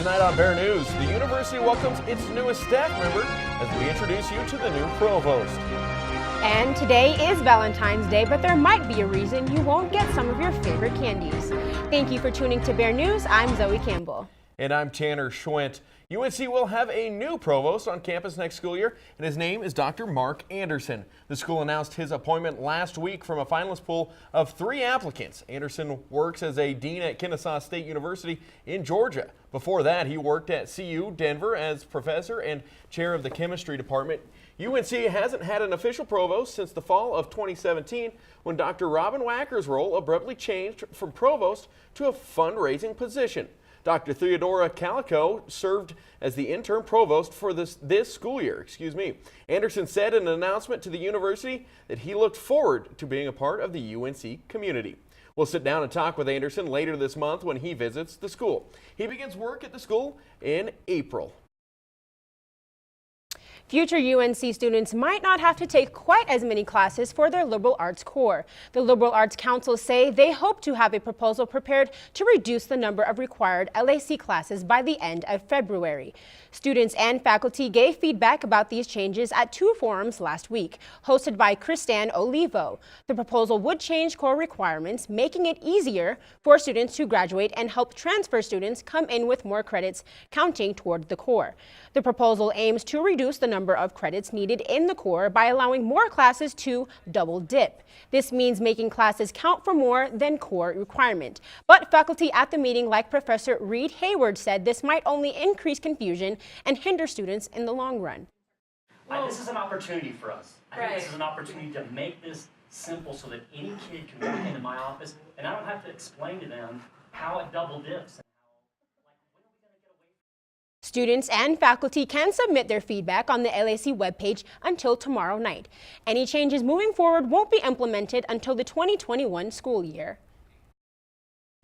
Tonight on Bear News, the university welcomes its newest staff member as we introduce you to the new provost. And today is Valentine's Day, but there might be a reason you won't get some of your favorite candies. Thank you for tuning to Bear News. I'm Zoe Campbell. And I'm Tanner Schwint. UNC will have a new provost on campus next school year, and his name is Dr. Mark Anderson. The school announced his appointment last week from a finalist pool of 3 applicants. Anderson works as a dean at Kennesaw State University in Georgia. Before that, he worked at CU Denver as professor and chair of the chemistry department. UNC hasn't had an official provost since the fall of 2017 when Dr. Robin Wacker's role abruptly changed from provost to a fundraising position. Dr. Theodora Calico served as the interim provost for this school year. Anderson said in an announcement to the university that he looked forward to being a part of the UNC community. We'll sit down and talk with Anderson later this month when he visits the school. He begins work at the school in April. Future UNC students might not have to take quite as many classes for their liberal arts core. The Liberal Arts Council say they hope to have a proposal prepared to reduce the number of required LAC classes by the end of February. Students and faculty gave feedback about these changes at 2 forums last week, hosted by Kristan Olivo. The proposal would change core requirements, making it easier for students to graduate and help transfer students come in with more credits counting toward the core. The proposal aims to reduce the number of credits needed in the core by allowing more classes to double dip. This means making classes count for more than core requirement. But faculty at the meeting, like Professor Reed Hayward, said this might only increase confusion and hinder students in the long run. This is an opportunity for us. I think this is an opportunity to make this simple so that any kid can walk into my office and I don't have to explain to them how it double dips. Students and faculty can submit their feedback on the LAC webpage until tomorrow night. Any changes moving forward won't be implemented until the 2021 school year.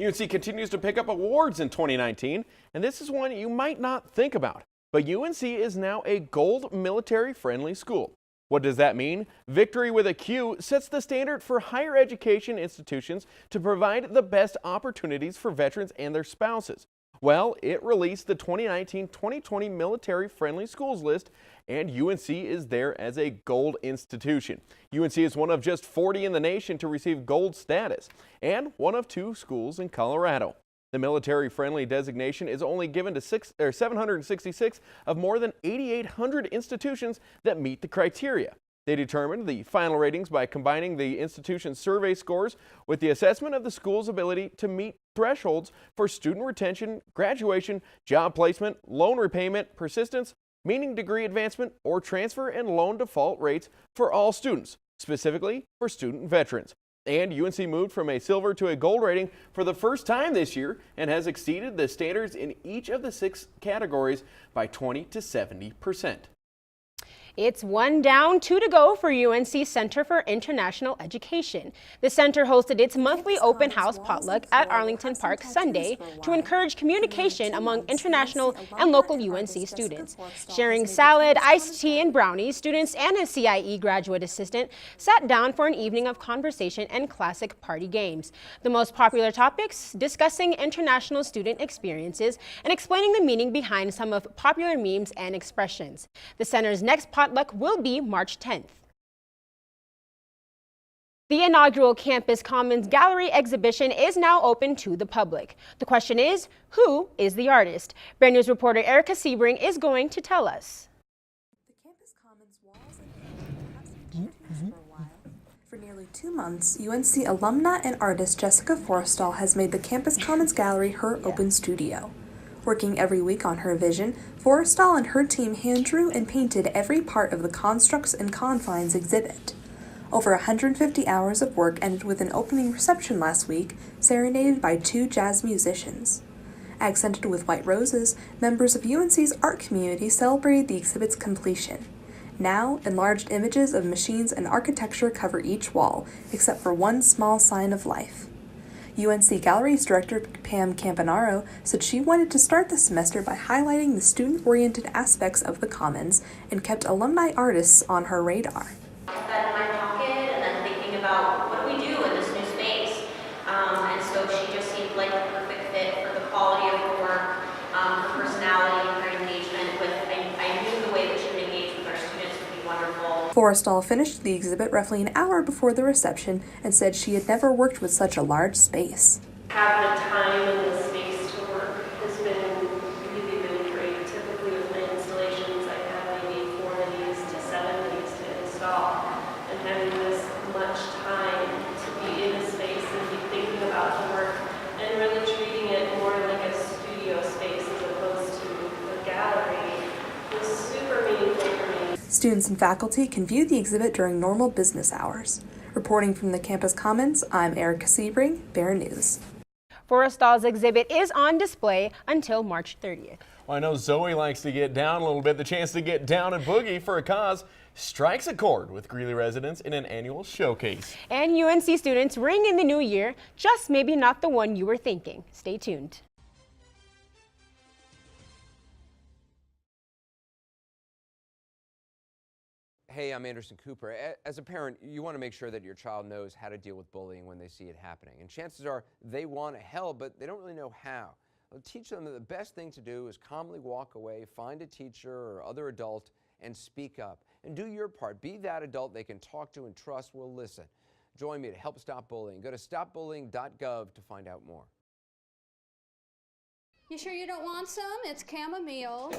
UNC continues to pick up awards in 2019, and this is one you might not think about. But UNC is now a gold military-friendly school. What does that mean? Victory with a Q sets the standard for higher education institutions to provide the best opportunities for veterans and their spouses. Well, it released the 2019-2020 military-friendly schools list, and UNC is there as a gold institution. UNC is one of just 40 in the nation to receive gold status, and one of 2 schools in Colorado. The military-friendly designation is only given to 766 of more than 8,800 institutions that meet the criteria. They determined the final ratings by combining the institution's survey scores with the assessment of the school's ability to meet thresholds for student retention, graduation, job placement, loan repayment, persistence, meaning degree advancement, or transfer and loan default rates for all students, specifically for student veterans. And UNC moved from a silver to a gold rating for the first time this year and has exceeded the standards in each of the 6 categories by 20 to 70%. It's 1 down, 2 to go for UNC Center for International Education. The center hosted its monthly open house potluck at Arlington Park Sunday to encourage communication among international and local UNC students. Sharing salad, iced tea, and brownies, students and a CIE graduate assistant sat down for an evening of conversation and classic party games. The most popular topics: discussing international student experiences and explaining the meaning behind some of popular memes and expressions. The center's next potluck will be March 10th. The inaugural Campus Commons Gallery exhibition is now open to the public. The question is, who is the artist? Bear News reporter Erica Sebring is going to tell us. The Campus Commons walls and for a while. For nearly 2 months, UNC alumna and artist Jessica Forrestal has made the Campus Commons Gallery her open studio. Working every week on her vision, Forrestal and her team hand-drew and painted every part of the Constructs and Confines exhibit. Over 150 hours of work ended with an opening reception last week, serenaded by 2 jazz musicians. Accented with white roses, members of UNC's art community celebrated the exhibit's completion. Now, enlarged images of machines and architecture cover each wall, except for one small sign of life. UNC Galleries Director Pam Campanaro said she wanted to start the semester by highlighting the student-oriented aspects of the Commons and kept alumni artists on her radar. Put that in my pocket and then thinking about what do we do in this new space. And so she just seemed like a perfect fit for the quality of her work, her Forrestal finished the exhibit roughly an hour before the reception and said she had never worked with such a large space. Having the time and the space to work has been really great. Typically with my installations, I have maybe 4 of these to 7 of these to install. And having this much time to be in a space and be thinking about the work and really treating it more like a studio space as opposed to a gallery was super meaningful for me. Students and faculty can view the exhibit during normal business hours. Reporting from the Campus Commons, I'm Erica Sebring, Bear News. Forrestal's exhibit is on display until March 30th. Well, I know Zoe likes to get down a little bit. The chance to get down and boogie for a cause strikes a chord with Greeley residents in an annual showcase. And UNC students ring in the new year, just maybe not the one you were thinking. Stay tuned. Hey, I'm Anderson Cooper. As a parent, you want to make sure that your child knows how to deal with bullying when they see it happening. And chances are they want to help, but they don't really know how. Well, teach them that the best thing to do is calmly walk away, find a teacher or other adult, and speak up. And do your part. Be that adult they can talk to and trust will listen. Join me to help stop bullying. Go to stopbullying.gov to find out more. You sure you don't want some? It's chamomile.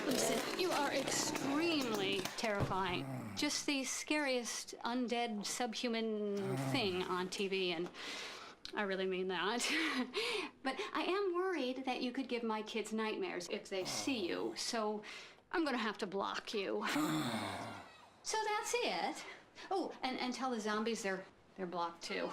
Listen, you are extremely terrifying. Just the scariest undead subhuman thing on TV, and I really mean that. But I am worried that you could give my kids nightmares if they see you, so I'm gonna have to block you. So that's it. Oh, and tell the zombies they're blocked too.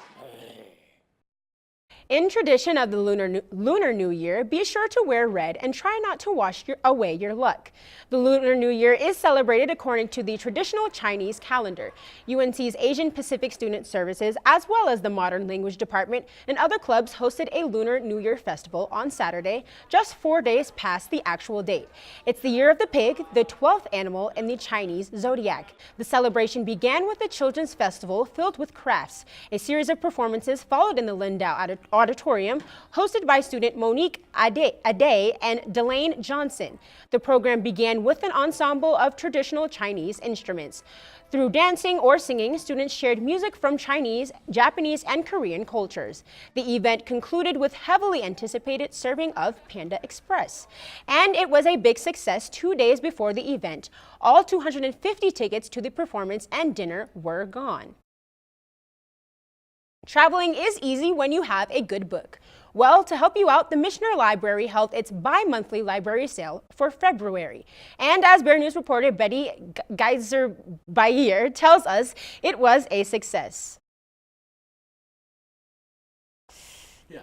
In tradition of the Lunar New Year, be sure to wear red and try not to wash away your luck. The Lunar New Year is celebrated according to the traditional Chinese calendar. UNC's Asian Pacific Student Services, as well as the Modern Language Department and other clubs, hosted a Lunar New Year festival on Saturday, just 4 days past the actual date. It's the Year of the Pig, the 12th animal in the Chinese zodiac. The celebration began with a children's festival filled with crafts. A series of performances followed in the Lindau Auditorium, hosted by student Monique Ade and Delane Johnson. The program began with an ensemble of traditional Chinese instruments. Through dancing or singing, students shared music from Chinese, Japanese, and Korean cultures. The event concluded with heavily anticipated serving of Panda Express. And it was a big success 2 days before the event. All 250 tickets to the performance and dinner were gone. Traveling is easy when you have a good book. Well, to help you out, the Michener Library held its bi-monthly library sale for February. And as Bear News reporter Betty Geiser-Bayer tells us, it was a success. Yeah,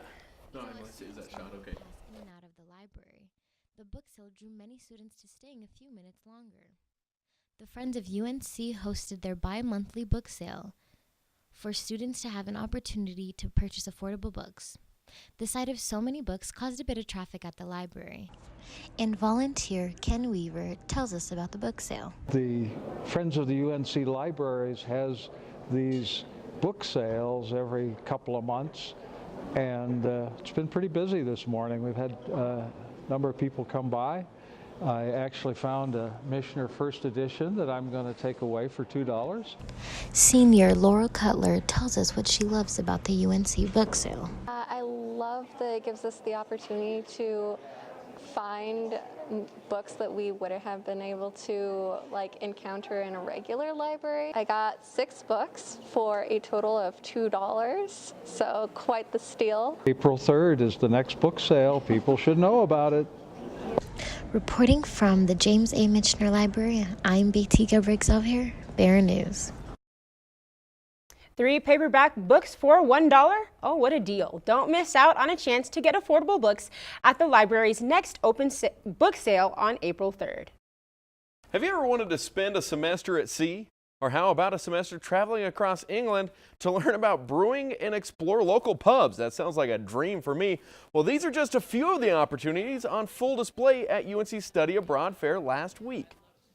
no, I must use that shot, okay. In and out of the library, the book sale drew many students to staying a few minutes longer. The Friends of UNC hosted their bi-monthly book sale for students to have an opportunity to purchase affordable books. The sight of so many books caused a bit of traffic at the library. And volunteer Ken Weaver tells us about the book sale. The Friends of the UNC Libraries has these book sales every couple of months, and it's been pretty busy this morning. We've had a number of people come by. I actually found a Michener First Edition that I'm going to take away for $2. Senior Laurel Cutler tells us what she loves about the UNC book sale. I love that it gives us the opportunity to find books that we wouldn't have been able to encounter in a regular library. I got 6 books for a total of $2, so quite the steal. April 3rd is the next book sale. People should know about it. Reporting from the James A. Michener Library, I'm BT Gabriggs-Elvier, Bear News. 3 paperback books for $1? Oh, what a deal. Don't miss out on a chance to get affordable books at the library's next open book sale on April 3rd. Have you ever wanted to spend a semester at sea? Or how about a semester traveling across England to learn about brewing and explore local pubs? That sounds like a dream for me. Well, these are just a few of the opportunities on full display at UNC Study Abroad Fair last week.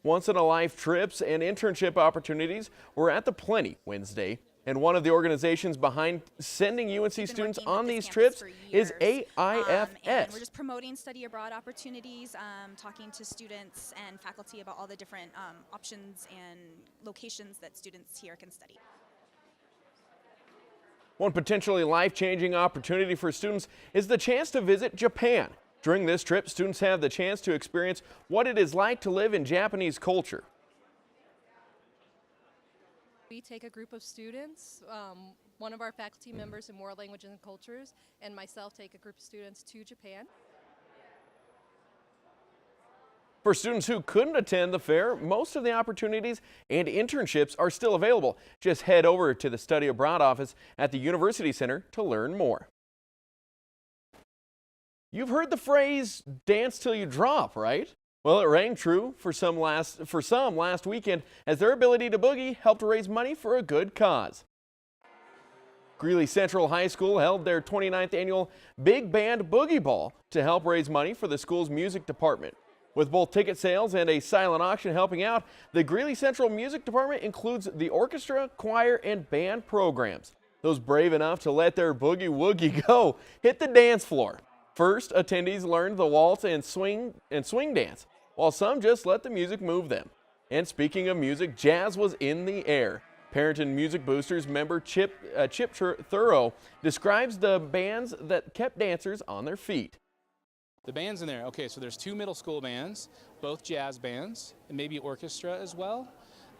Once-in-a-life trips and internship opportunities were at the Plenty Wednesday. And one of the organizations behind sending UNC students on these trips is AIFS. And we're just promoting study abroad opportunities, talking to students and faculty about all the different options and locations that students here can study. One potentially life-changing opportunity for students is the chance to visit Japan. During this trip, students have the chance to experience what it is like to live in Japanese culture. We take a group of students, one of our faculty members in World Languages and Cultures, and myself take a group of students to Japan. For students who couldn't attend the fair, most of the opportunities and internships are still available. Just head over to the Study Abroad office at the University Center to learn more. You've heard the phrase, dance till you drop, right? Well, it rang true for some last weekend as their ability to boogie helped raise money for a good cause. Greeley Central High School held their 29th annual Big Band Boogie Ball to help raise money for the school's music department. With both ticket sales and a silent auction helping out, the Greeley Central Music Department includes the orchestra, choir, and band programs. Those brave enough to let their boogie woogie go hit the dance floor. First, attendees learned the waltz and swing dance, while some just let the music move them. And speaking of music, jazz was in the air. Parent and Music Boosters member Chip Thorough describes the bands that kept dancers on their feet. The bands in there, okay, so there's 2 middle school bands, both jazz bands, and maybe orchestra as well.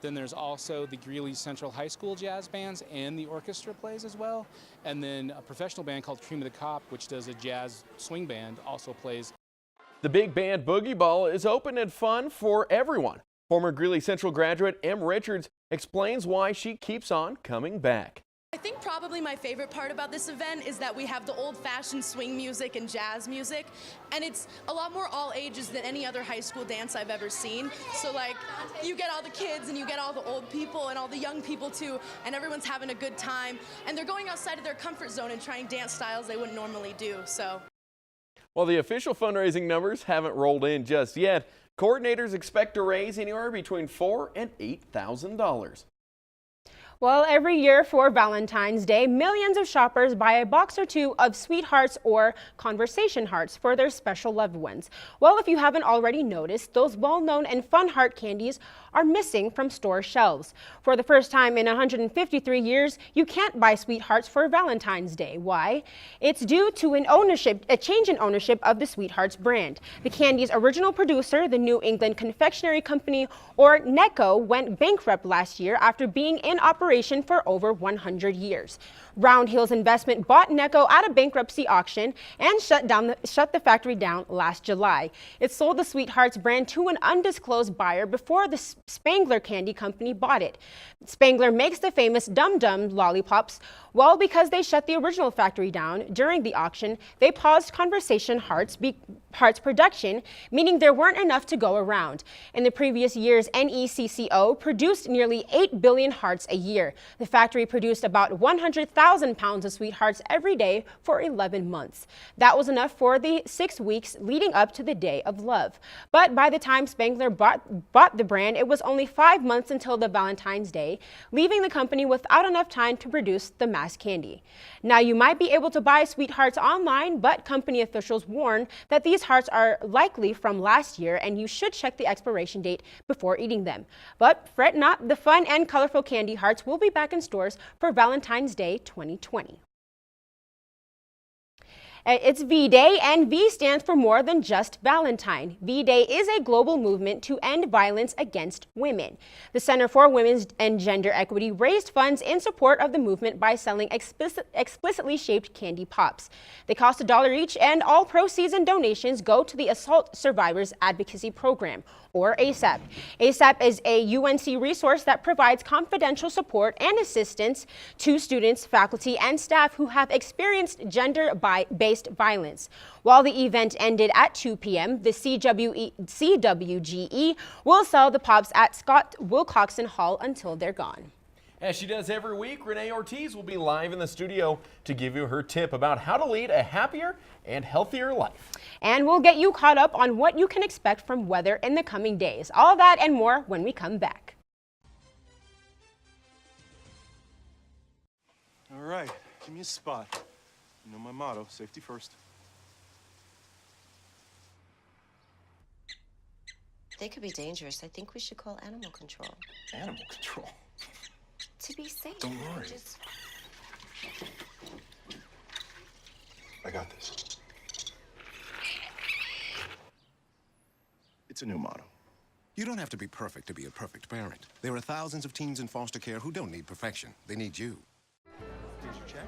Then there's also the Greeley Central High School jazz bands and the orchestra plays as well. And then a professional band called Cream of the Cop, which does a jazz swing band, also plays. The Big Band Boogie Ball is open and fun for everyone. Former Greeley Central graduate M. Richards explains why she keeps on coming back. I think probably my favorite part about this event is that we have the old-fashioned swing music and jazz music, and it's a lot more all ages than any other high school dance I've ever seen. So like, you get all the kids and you get all the old people and all the young people too, and everyone's having a good time, and they're going outside of their comfort zone and trying dance styles they wouldn't normally do. So, while the official fundraising numbers haven't rolled in just yet, coordinators expect to raise anywhere between $4,000 and $8,000. Well, every year for Valentine's Day, millions of shoppers buy a box or two of sweethearts or conversation hearts for their special loved ones. Well, if you haven't already noticed, those well-known and fun heart candies are missing from store shelves. For the first time in 153 years, you can't buy sweethearts for Valentine's Day. Why? It's due to a change in ownership of the Sweethearts brand. The candy's original producer, the New England Confectionery Company, or NECO, went bankrupt last year after being in operation for over 100 years. Round Hill's Investment bought NECO at a bankruptcy auction and shut the factory down last July. It sold the Sweethearts brand to an undisclosed buyer before the Spangler Candy Company bought it. Spangler makes the famous Dum Dum lollipops. Well, because they shut the original factory down during the auction, they paused Conversation Hearts production, meaning there weren't enough to go around. In the previous years, NECCO produced nearly 8 billion hearts a year. The factory produced about 100,000 pounds of sweethearts every day for 11 months. That was enough for the 6 weeks leading up to the Day of Love. But by the time Spangler bought the brand, it was only 5 months until the Valentine's Day, leaving the company without enough time to produce the mass candy. Now, you might be able to buy sweethearts online, but company officials warn that these hearts are likely from last year and you should check the expiration date before eating them. But fret not, the fun and colorful candy hearts will be back in stores for Valentine's Day 2020. It's V-Day, and V stands for more than just Valentine. V-Day is a global movement to end violence against women. The Center for Women's and Gender Equity raised funds in support of the movement by selling explicitly shaped candy pops. They cost $1 each, and all proceeds and donations go to the Assault Survivors Advocacy Program, or ASAP. ASAP is a UNC resource that provides confidential support and assistance to students, faculty, and staff who have experienced gender-based violence. While the event ended at 2 p.m., the CWGE will sell the pops at Scott Wilcoxon Hall until they're gone. As she does every week, Renee Ortiz will be live in the studio to give you her tip about how to lead a happier and healthier life. And we'll get you caught up on what you can expect from weather in the coming days. All that and more when we come back. right, give me a spot. You know my motto, safety first. They could be dangerous. I think we should call animal control. Animal control? To be safe. Don't worry. Just... I got this. It's a new motto. You don't have to be perfect to be a perfect parent. There are thousands of teens in foster care who don't need perfection. They need you. Here's your check.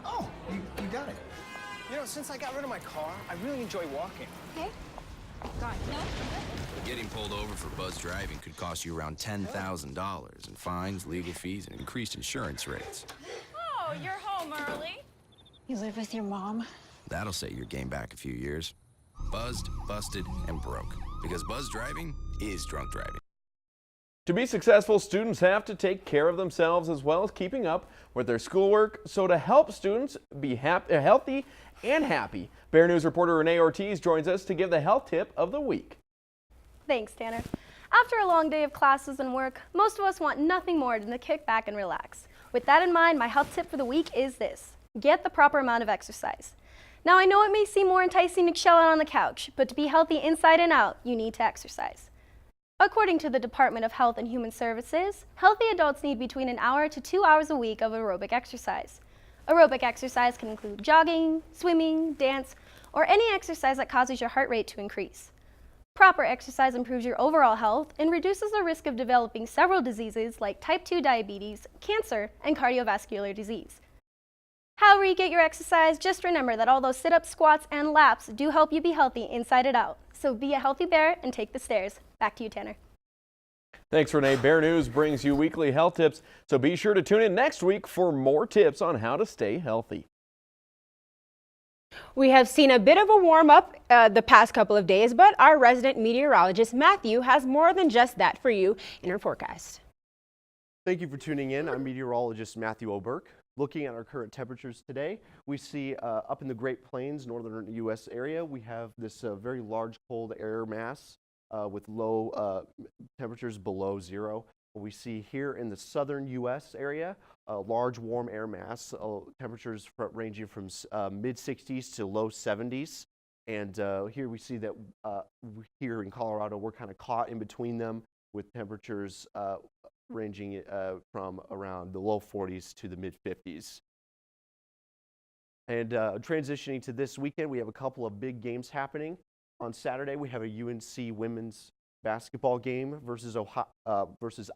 Oh, you got it. You know, since I got rid of my car, I really enjoy walking. Okay. Got it. No? Getting pulled over for buzz driving could cost you around $10,000 in fines, legal fees, and increased insurance rates. Oh, you're home early. You live with your mom? That'll set your game back a few years. Buzzed, busted, and broke. Because buzz driving is drunk driving. To be successful, students have to take care of themselves as well as keeping up with their schoolwork. So to help students be healthy and happy, Bear News reporter Renee Ortiz joins us to give the health tip of the week. Thanks, Tanner. After a long day of classes and work, most of us want nothing more than to kick back and relax. With that in mind, my health tip for the week is this: get the proper amount of exercise. Now, I know it may seem more enticing to chill out on the couch, but to be healthy inside and out, you need to exercise. According to the Department of Health and Human Services, healthy adults need between an hour to 2 hours a week of aerobic exercise. Aerobic exercise can include jogging, swimming, dance, or any exercise that causes your heart rate to increase. Proper exercise improves your overall health and reduces the risk of developing several diseases like type 2 diabetes, cancer, and cardiovascular disease. However you get your exercise, just remember that all those sit-ups, squats, and laps do help you be healthy inside and out. So be a healthy bear and take the stairs. Back to you, Tanner. Thanks, Renee. Bear News brings you weekly health tips, so be sure to tune in next week for more tips on how to stay healthy. We have seen a bit of a warm-up the past couple of days, but our resident meteorologist, Matthew, has more than just that for you in our forecast. Thank you for tuning in. I'm meteorologist Matthew O'Burke. Looking at our current temperatures today, we see up in the Great Plains, northern U.S. area, we have this very large cold air mass with low temperatures below zero. We see here in the southern U.S. area a large warm air mass, temperatures ranging from mid-60s to low 70s. And here we see that here in Colorado, we're kind of caught in between them with temperatures ranging from around the low 40s to the mid-50s. And transitioning to this weekend, we have a couple of big games happening. On Saturday, we have a UNC women's basketball game versus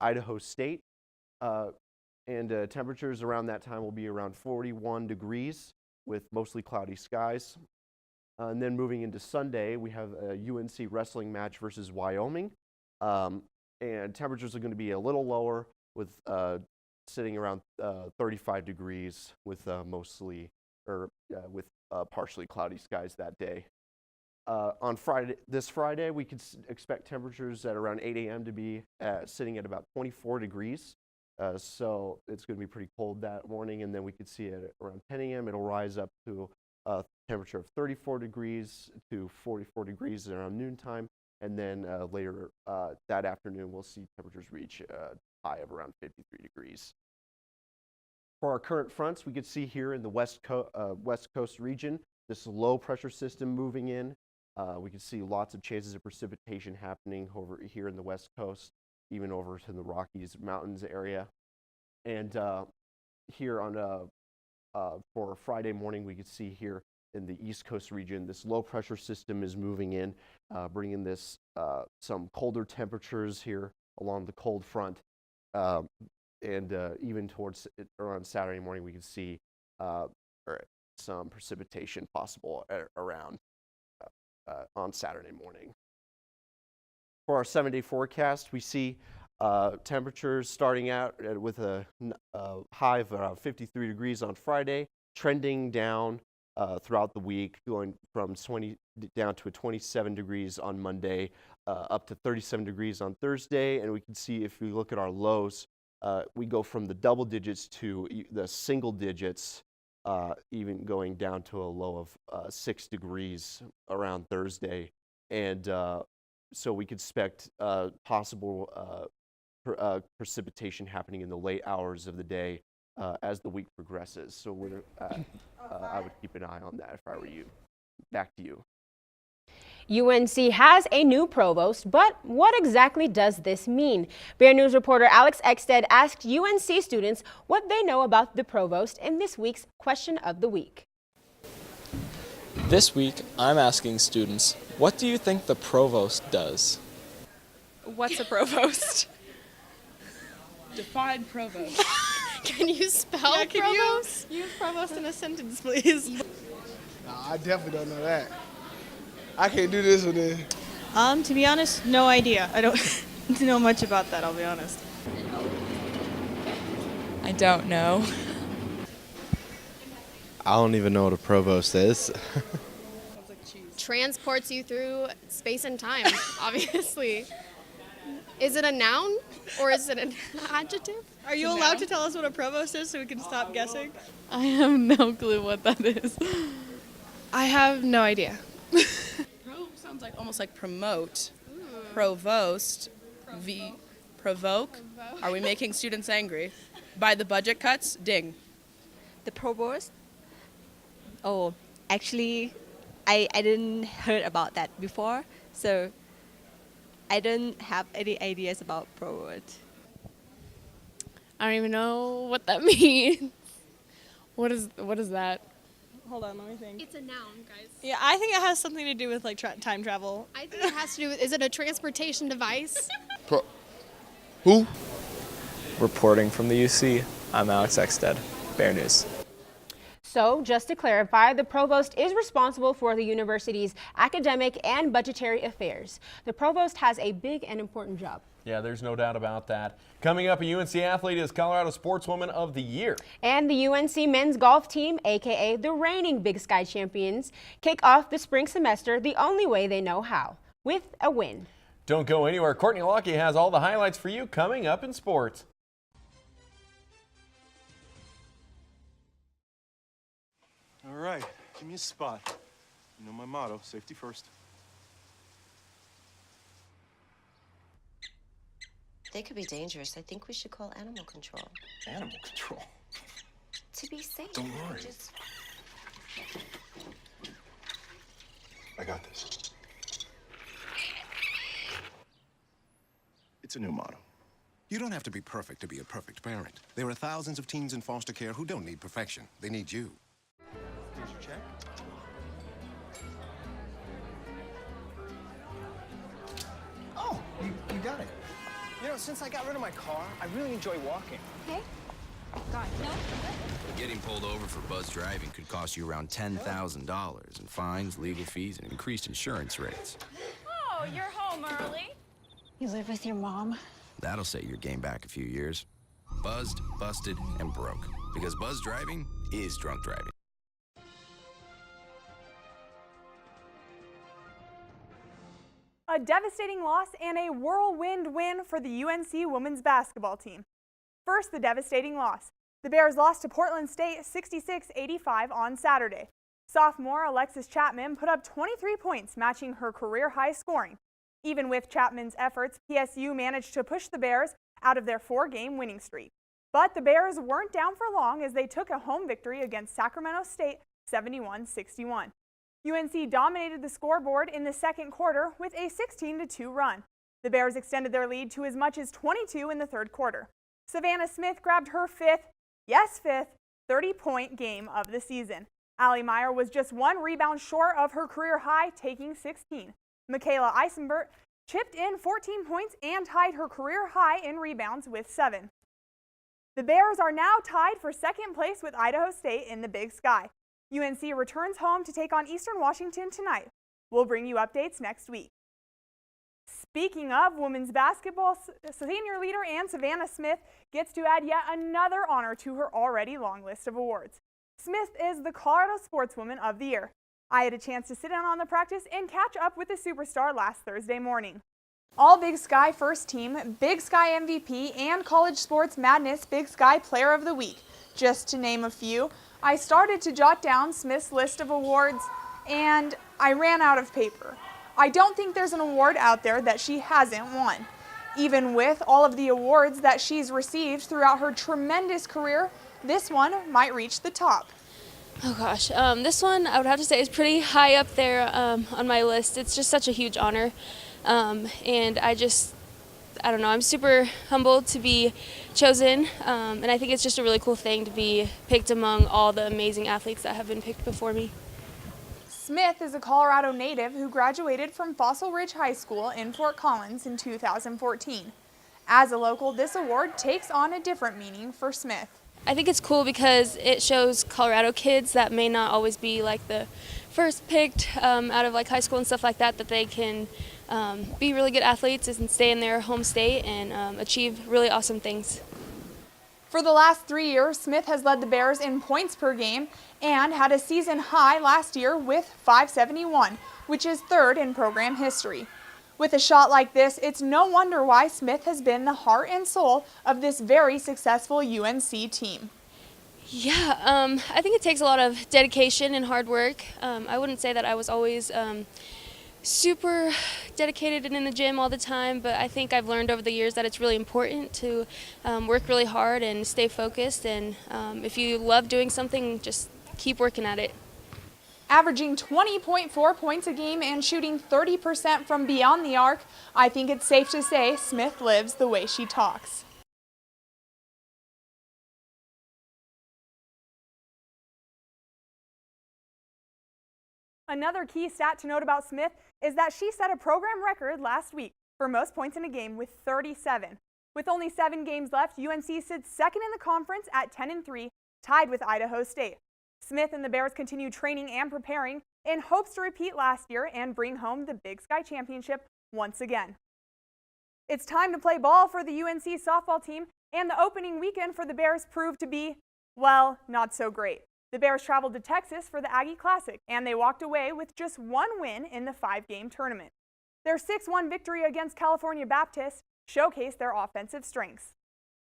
Idaho State. And temperatures around that time will be around 41 degrees with mostly cloudy skies. And then moving into Sunday, we have a UNC wrestling match versus Wyoming. And temperatures are going to be a little lower with sitting around 35 degrees with partially cloudy skies that day. On this Friday, we could expect temperatures at around 8 a.m. to be sitting at about 24 degrees. So it's going to be pretty cold that morning, and then we could see it around 10 a.m. It'll rise up to a temperature of 34 degrees to 44 degrees around noontime, and then later that afternoon we'll see temperatures reach a high of around 53 degrees. For our current fronts, we could see here in the West Coast region this low pressure system moving in. We can see lots of chances of precipitation happening over here in the West Coast, even over to the Rockies Mountains area. And here on for Friday morning, we could see here in the East Coast region, this low pressure system is moving in, bringing this some colder temperatures here along the cold front. And even towards around Saturday morning, we can see some precipitation possible around on Saturday morning. For our 7-day forecast, we see temperatures starting out with a high of around 53 degrees on Friday, trending down throughout the week, going from 20 down to 27 degrees on Monday, up to 37 degrees on Thursday. And we can see if we look at our lows, we go from the double digits to the single digits, even going down to a low of 6 degrees around Thursday. And so we could expect possible precipitation happening in the late hours of the day as the week progresses. So I would keep an eye on that if I were you. Back to you. UNC has a new provost, but what exactly does this mean? Bear News reporter Alex Ekstead asked UNC students what they know about the provost in this week's Question of the Week. This week, I'm asking students, what do you think the provost does? What's a provost? Define provost. Can you spell provost? Use provost in a sentence, please. Nah, I definitely don't know that. I can't do this one then. To be honest, no idea. I don't know much about that, I'll be honest. I don't know. I don't even know what a provost is. Transports you through space and time, obviously. Is it a noun or is it an adjective? Are you allowed to tell us what a provost is so we can stop guessing? I have no clue what that is. I have no idea. Pro sounds like almost like promote. Provost. Provoke. Are we making students angry? By the budget cuts? Ding. The provost? Oh, actually, I didn't heard about that before, so I don't have any ideas about provost. I don't even know what that means. What is that? Hold on, let me think. It's a noun, guys. Yeah, I think it has something to do with like time travel. I think it has to do with, is it a transportation device? Who? Reporting from the UC, I'm Alex Ekstead, Bear News. So, just to clarify, the provost is responsible for the university's academic and budgetary affairs. The provost has a big and important job. Yeah, there's no doubt about that. Coming up, a UNC athlete is Colorado Sportswoman of the Year. And the UNC men's golf team, aka the reigning Big Sky champions, kick off the spring semester the only way they know how, with a win. Don't go anywhere. Courtney Lockie has all the highlights for you coming up in sports. All right, give me a spot. You know my motto, safety first. They could be dangerous. I think we should call animal control. Animal control? To be safe. Don't worry. Just... I got this. It's a new motto. You don't have to be perfect to be a perfect parent. There are thousands of teens in foster care who don't need perfection. They need you. Here's your check. Oh, you got it. You know, since I got rid of my car, I really enjoy walking. Okay. God, no. Getting pulled over for buzz driving could cost you around $10,000 in fines, legal fees, and increased insurance rates. Oh, you're home early. You live with your mom? That'll set your game back a few years. Buzzed, busted, and broke. Because buzz driving is drunk driving. A devastating loss and a whirlwind win for the UNC women's basketball team. First, the devastating loss. The Bears lost to Portland State 66-85 on Saturday. Sophomore Alexis Chapman put up 23 points, matching her career-high scoring. Even with Chapman's efforts, PSU managed to push the Bears out of their 4-game winning streak. But the Bears weren't down for long as they took a home victory against Sacramento State 71-61. UNC dominated the scoreboard in the second quarter with a 16-2 run. The Bears extended their lead to as much as 22 in the third quarter. Savannah Smith grabbed her fifth 30-point game of the season. Allie Meyer was just one rebound short of her career high, taking 16. Michaela Eisenbert chipped in 14 points and tied her career high in rebounds with 7. The Bears are now tied for second place with Idaho State in the Big Sky. UNC returns home to take on Eastern Washington tonight. We'll bring you updates next week. Speaking of women's basketball, senior leader Ann Savannah Smith gets to add yet another honor to her already long list of awards. Smith is the Colorado Sportswoman of the Year. I had a chance to sit in on the practice and catch up with the superstar last Thursday morning. All Big Sky First Team, Big Sky MVP, and College Sports Madness Big Sky Player of the Week, just to name a few. I started to jot down Smith's list of awards, and I ran out of paper. I don't think there's an award out there that she hasn't won. Even with all of the awards that she's received throughout her tremendous career, this one might reach the top. Oh gosh, this one I would have to say is pretty high up there on my list. It's just such a huge honor, and I don't know, I'm super humbled to be chosen, and I think it's just a really cool thing to be picked among all the amazing athletes that have been picked before me. Smith is a Colorado native who graduated from Fossil Ridge High School in Fort Collins in 2014. As a local, this award takes on a different meaning for Smith. I think it's cool because it shows Colorado kids that may not always be like the first picked out of like high school and stuff like that, that they can be really good athletes and stay in their home state and achieve really awesome things. For the last 3 years, Smith has led the Bears in points per game and had a season high last year with 571, which is third in program history. With a shot like this, it's no wonder why Smith has been the heart and soul of this very successful UNC team. Yeah, I think it takes a lot of dedication and hard work. I wouldn't say that I was always super dedicated and in the gym all the time, but I think I've learned over the years that it's really important to work really hard and stay focused, and if you love doing something, just keep working at it. Averaging 20.4 points a game and shooting 30% from beyond the arc, I think it's safe to say Smith lives the way she talks. Another key stat to note about Smith is that she set a program record last week for most points in a game with 37. With only 7 games left, UNC sits second in the conference at 10-3, tied with Idaho State. Smith and the Bears continue training and preparing in hopes to repeat last year and bring home the Big Sky Championship once again. It's time to play ball for the UNC softball team, and the opening weekend for the Bears proved to be, well, not so great. The Bears traveled to Texas for the Aggie Classic, and they walked away with just 1 win in the 5-game tournament. Their 6-1 victory against California Baptist showcased their offensive strengths.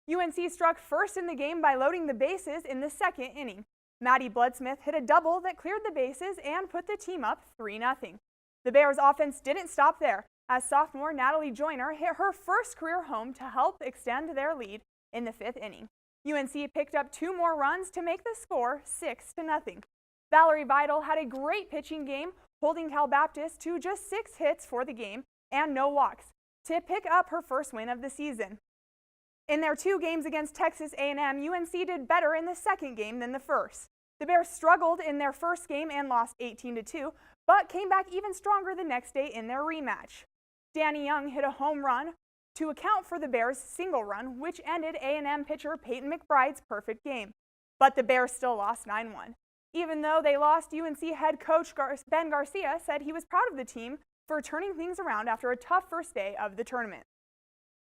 UNC struck first in the game by loading the bases in the 2nd inning. Maddie Bloodsmith hit a double that cleared the bases and put the team up 3-0. The Bears' offense didn't stop there, as sophomore Natalie Joyner hit her first career home to help extend their lead in the 5th inning. UNC picked up 2 more runs to make the score 6-0. Valerie Vidal had a great pitching game, holding Cal Baptist to just 6 hits for the game and no walks to pick up her first win of the season. In their 2 games against Texas A&M, UNC did better in the 2nd game than the first. The Bears struggled in their first game and lost 18-2, but came back even stronger the next day in their rematch. Danny Young hit a home run to account for the Bears' single run, which ended A&M pitcher Peyton McBride's perfect game. But the Bears still lost 9-1. Even though they lost, UNC head coach Ben Garcia said he was proud of the team for turning things around after a tough first day of the tournament.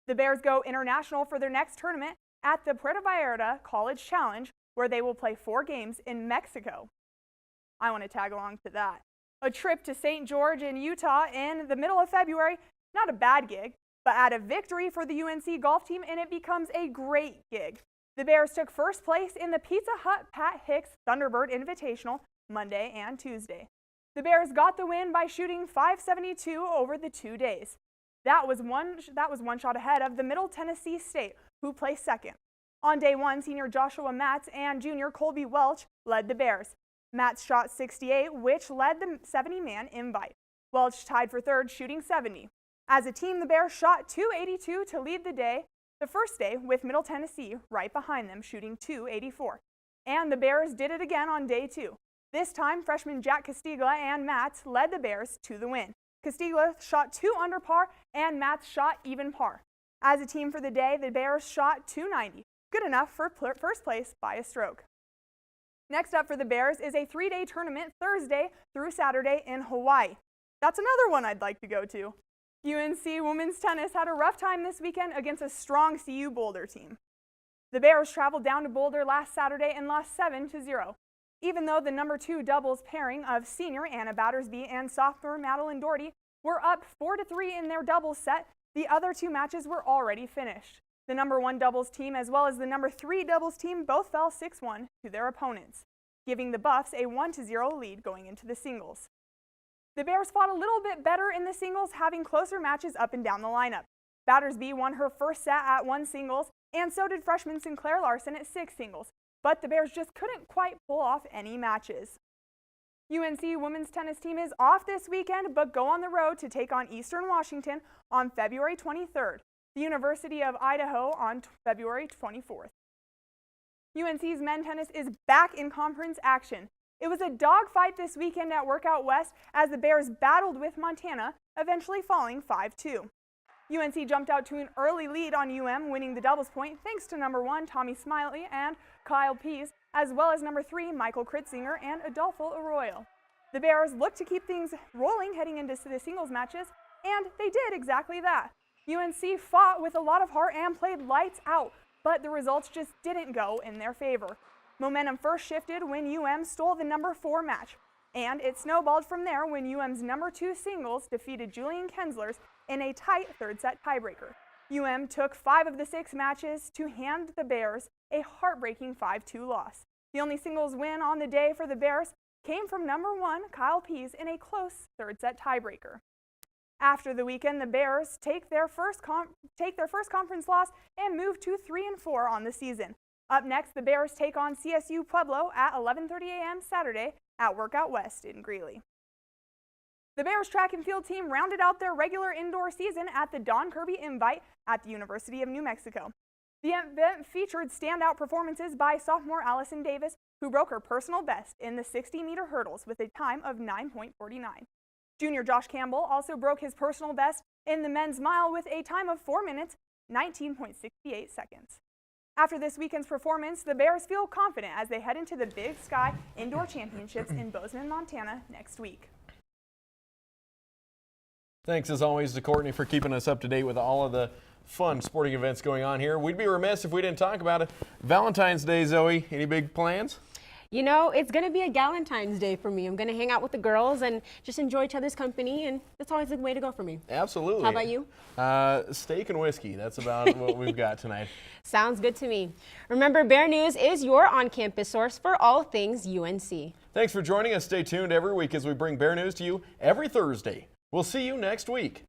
The Bears go international for their next tournament at the Puerto Vallarta College Challenge, where they will play 4 games in Mexico. I want to tag along to that. A trip to St. George in Utah in the middle of February, not a bad gig, but add a victory for the UNC golf team and it becomes a great gig. The Bears took first place in the Pizza Hut Pat Hicks Thunderbird Invitational Monday and Tuesday. The Bears got the win by shooting .572 over the 2 days. That was one shot ahead of the Middle Tennessee State, who placed second. On day 1, senior Joshua Matz and junior Colby Welch led the Bears. Matz shot 68, which led the 70-man invite. Welch tied for third, shooting 70. As a team, the Bears shot .282 to lead the first day, with Middle Tennessee right behind them, shooting .284. And the Bears did it again on day 2. This time, freshman Jack Castigla and Matz led the Bears to the win. Castigla shot 2 under par, and Matz shot even par. As a team for the day, the Bears shot .290, good enough for first place by a stroke. Next up for the Bears is a 3-day tournament Thursday through Saturday in Hawaii. That's another one I'd like to go to. UNC women's tennis had a rough time this weekend against a strong CU Boulder team. The Bears traveled down to Boulder last Saturday and lost 7-0. Even though the number 2 doubles pairing of senior Anna Battersby and sophomore Madeline Doherty were up 4-3 in their doubles set, the other 2 matches were already finished. The number 1 doubles team as well as the number 3 doubles team both fell 6-1 to their opponents, giving the Buffs a 1-0 lead going into the singles. The Bears fought a little bit better in the singles, having closer matches up and down the lineup. Battersby won her first set at 1 singles, and so did freshman Sinclair Larson at 6 singles, but the Bears just couldn't quite pull off any matches. UNC women's tennis team is off this weekend, but go on the road to take on Eastern Washington on February 23rd, the University of Idaho on February 24th. UNC's men's tennis is back in conference action. It was a dogfight this weekend at Workout West as the Bears battled with Montana, eventually falling 5-2. UNC jumped out to an early lead on UM, winning the doubles point thanks to number 1 Tommy Smiley and Kyle Pease, as well as number 3 Michael Kritzinger and Adolfo Arroyo. The Bears look to keep things rolling heading into the singles matches, and they did exactly that. UNC fought with a lot of heart and played lights out, but the results just didn't go in their favor. Momentum first shifted when UM stole the number 4 match, and it snowballed from there when UM's number 2 singles defeated Julian Kensler's in a tight third-set tiebreaker. UM took 5 of the 6 matches to hand the Bears a heartbreaking 5-2 loss. The only singles win on the day for the Bears came from number 1 Kyle Pease in a close third-set tiebreaker. After the weekend, the Bears take their first conference loss and move to 3-4 on the season. Up next, the Bears take on CSU Pueblo at 11:30 a.m. Saturday at Workout West in Greeley. The Bears track and field team rounded out their regular indoor season at the Don Kirby Invite at the University of New Mexico. The event featured standout performances by sophomore Allison Davis, who broke her personal best in the 60-meter hurdles with a time of 9.49. Junior Josh Campbell also broke his personal best in the men's mile with a time of 4 minutes, 19.68 seconds. After this weekend's performance, the Bears feel confident as they head into the Big Sky Indoor Championships in Bozeman, Montana next week. Thanks as always to Courtney for keeping us up to date with all of the fun sporting events going on here. We'd be remiss if we didn't talk about it. Valentine's Day, Zoe, any big plans? You know, it's going to be a Galentine's Day for me. I'm going to hang out with the girls and just enjoy each other's company, and that's always the way to go for me. Absolutely. How about you? Steak and whiskey. That's about what we've got tonight. Sounds good to me. Remember, Bear News is your on-campus source for all things UNC. Thanks for joining us. Stay tuned every week as we bring Bear News to you every Thursday. We'll see you next week.